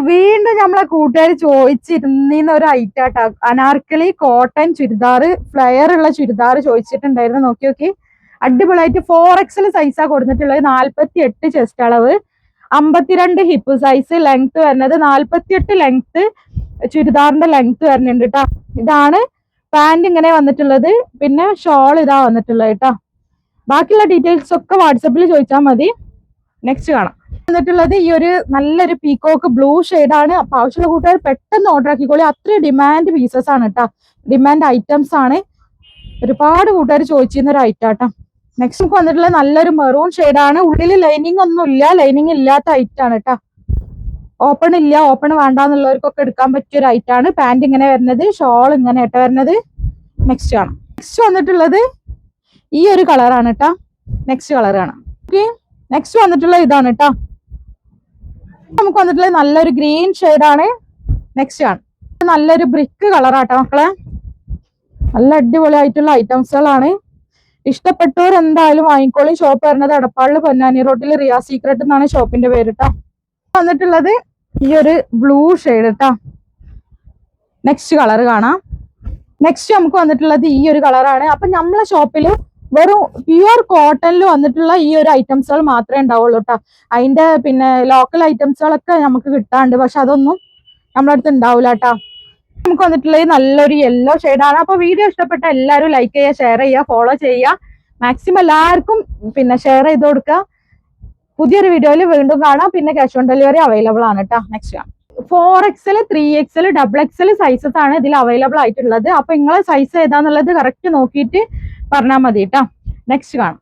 വീണ്ടും നമ്മളെ കൂട്ടുകാർ ചോദിച്ചിരുന്ന ഒരു ഐറ്റാട്ടാ, അനാർക്കലി കോട്ടൺ ചുരിദാർ, ഫ്ലെയർ ഉള്ള ചുരിദാർ ചോദിച്ചിട്ടുണ്ടായിരുന്നു. നോക്കി നോക്കി, അടിപൊളിയായിട്ട് 4XL സൈസാ കൊടുത്തിട്ടുള്ളത്. 48 ചെസ്റ്റ് അളവ്, 52 ഹിപ്പ് സൈസ്, ലെങ്ത് വരുന്നത് 48 ലെങ്ത്, ചുരിദാറിന്റെ ലെങ്ത് വരുന്നുണ്ട് കേട്ടോ. ഇതാണ് പാന്റ് ഇങ്ങനെ വന്നിട്ടുള്ളത്. പിന്നെ ഷോൾ ഇതാ വന്നിട്ടുള്ളത് കേട്ടോ. ബാക്കിയുള്ള ഡീറ്റെയിൽസ് ഒക്കെ വാട്സപ്പിൽ ചോദിച്ചാൽ മതി. നെക്സ്റ്റ് കാണാം. വന്നിട്ടുള്ളത് ഈ ഒരു നല്ലൊരു പീകോക്ക് ബ്ലൂ ആണ്. അപ്പൊ ആവശ്യമുള്ള കൂട്ടുകാർ പെട്ടെന്ന് ഓർഡർ ആക്കിക്കോളി. അത്രയും ഡിമാൻഡ് പീസസ് ആണ് കേട്ടോ, ഡിമാൻഡ് ഐറ്റംസ് ആണ്. ഒരുപാട് കൂട്ടുകാർ ചോദിച്ചിരുന്ന ഒരു ഐറ്റം കേട്ടോ. നെക്സ്റ്റ് നമുക്ക് വന്നിട്ടുള്ളത് നല്ലൊരു മെറൂൺ ആണ്. ഉള്ളിൽ ലൈനിങ് ഒന്നും ഇല്ല, ലൈനിങ് ഇല്ലാത്ത ഐറ്റം ആണ് കേട്ടോ. ഓപ്പൺ ഇല്ല, ഓപ്പൺ വേണ്ടാന്നുള്ളവർക്കൊക്കെ എടുക്കാൻ പറ്റിയ ഒരു ഐറ്റം ആണ്. പാന്റ് ഇങ്ങനെ വരുന്നത്, ഷോൾ ഇങ്ങനെ ഇട്ട വരുന്നത്. നെക്സ്റ്റ് ആണ്. നെക്സ്റ്റ് വന്നിട്ടുള്ളത് ഈ ഒരു കളറാണ് കേട്ടോ. നെക്സ്റ്റ് കളർ കാണാം. ഓക്കെ, നെക്സ്റ്റ് വന്നിട്ടുള്ള ഇതാണ് കേട്ടോ. നമുക്ക് വന്നിട്ടുള്ളത് നല്ലൊരു ഗ്രീൻ ആണ്. നെക്സ്റ്റ് ആണ് നല്ലൊരു ബ്രിക്ക് കളറാട്ടോ മക്കളെ. നല്ല അടിപൊളിയായിട്ടുള്ള ഐറ്റംസുകളാണ്. ഇഷ്ടപ്പെട്ടവർ എന്തായാലും വാങ്ങിക്കോളി. ഷോപ്പ് വരുന്നത് എടപ്പാളിൽ പൊന്നാനി റോഡിൽ റിയ സീക്രട്ട് എന്നാണ് ഷോപ്പിന്റെ പേര് കേട്ടോ. വന്നിട്ടുള്ളത് ഈ ഒരു ബ്ലൂ കേട്ടോ. നെക്സ്റ്റ് കളർ കാണാം. നെക്സ്റ്റ് നമുക്ക് വന്നിട്ടുള്ളത് ഈ ഒരു കളറാണ്. അപ്പൊ നമ്മളെ ഷോപ്പില് വെറും പ്യുവർ കോട്ടണിൽ വന്നിട്ടുള്ള ഈ ഒരു ഐറ്റംസുകൾ മാത്രമേ ഉണ്ടാവുള്ളൂ കേട്ടോ. അതിന്റെ പിന്നെ ലോക്കൽ ഐറ്റംസുകളൊക്കെ നമുക്ക് കിട്ടാണ്ട്, പക്ഷെ അതൊന്നും നമ്മുടെ അടുത്ത് ഉണ്ടാവില്ല കേട്ടോ. നമുക്ക് വന്നിട്ടുള്ളത് നല്ലൊരു യെല്ലോ ആണ്. അപ്പൊ വീഡിയോ ഇഷ്ടപ്പെട്ട എല്ലാവരും ലൈക്ക് ചെയ്യുക, ഷെയർ ചെയ്യുക, ഫോളോ ചെയ്യുക. മാക്സിമം എല്ലാവർക്കും പിന്നെ ഷെയർ ചെയ്ത് കൊടുക്കുക. പുതിയൊരു വീഡിയോയിൽ വീണ്ടും കാണാം. പിന്നെ ക്യാഷ് ഓൺ ഡെലിവറി അവൈലബിൾ ആണ് കേട്ടോ. നെക്സ്റ്റ് കാണാം. 4XL, 3XL, XXL സൈസസ് ആണ് ഇതിൽ അവൈലബിൾ ആയിട്ടുള്ളത്. അപ്പൊ നിങ്ങളെ സൈസ് ഏതാന്നുള്ളത് കറക്റ്റ് നോക്കിയിട്ട് പറഞ്ഞാൽ മതി കേട്ടോ. നെക്സ്റ്റ് കാണാം.